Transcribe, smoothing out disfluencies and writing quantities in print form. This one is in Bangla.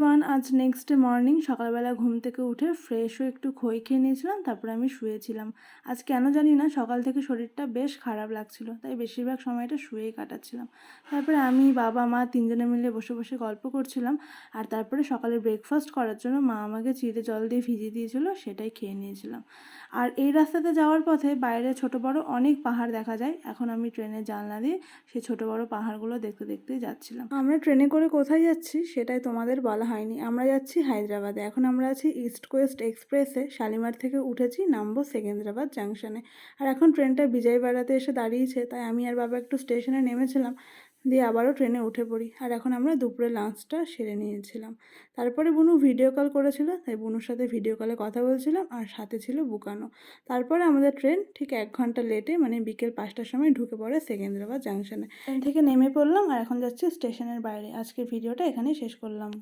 এভরিওয়ান, আজ নেক্সট ডে মর্নিং। সকালবেলা ঘুম থেকে উঠে ফ্রেশ হয়ে একটু খই খেয়ে নিয়েছিলাম, তারপরে আমি শুয়েছিলাম। আজ কেন জানি না সকাল থেকে শরীরটা বেশ খারাপ লাগছিল, তাই বেশিরভাগ সময়টা শুয়েই কাটাচ্ছিলাম। তারপরে আমি, বাবা, মা তিনজনে মিলে বসে বসে গল্প করছিলাম। আর তারপরে সকালে ব্রেকফাস্ট করার জন্য মা আমাকে চিড়ে জল দিয়ে ভিজিয়ে দিয়েছিল, সেটাই খেয়ে নিয়েছিলাম। আর এই রাস্তাতে যাওয়ার পথে বাইরে ছোট বড় অনেক পাহাড় দেখা যায়। এখন আমি ট্রেনের জানলা দিয়ে সেই ছোট বড় পাহাড়গুলো দেখতে দেখতেই যাচ্ছিলাম। আমরা ট্রেনে করে কোথায় যাচ্ছি সেটাই তোমাদের বলা হয়নি। আমরা যাচ্ছি হায়দ্রাবাদে। এখন আমরা আছি ইস্ট ওয়েস্ট এক্সপ্রেসে। শালিমার থেকে উঠেছি, নামবো সেকেন্দ্রাবাদ জাংশনে। আর এখন ট্রেনটা বিজয়বাড়াতে এসে দাঁড়িয়েছে, তাই আমি আর বাবা একটু স্টেশনে নেমেছিলাম, দিয়ে আবারও ট্রেনে উঠে পড়ি। আর এখন আমরা দুপুরে লাঞ্চটা সেরে নিয়েছিলাম। তারপরে বুনু ভিডিও কল করেছিল, তাই বুনুর সাথে ভিডিও কলে কথা বলছিলাম, আর সাথে ছিল বুকানো। তারপরে আমাদের ট্রেন ঠিক 1 ঘন্টা লেটে, মানে বিকেল 5টার সময় ঢুকে পড়ে সেকেন্দ্রাবাদ জাংশনে। ট্রেন থেকে নেমে পড়লাম আর এখন যাচ্ছি স্টেশনের বাইরে। আজকের ভিডিওটা এখানেই শেষ করলাম।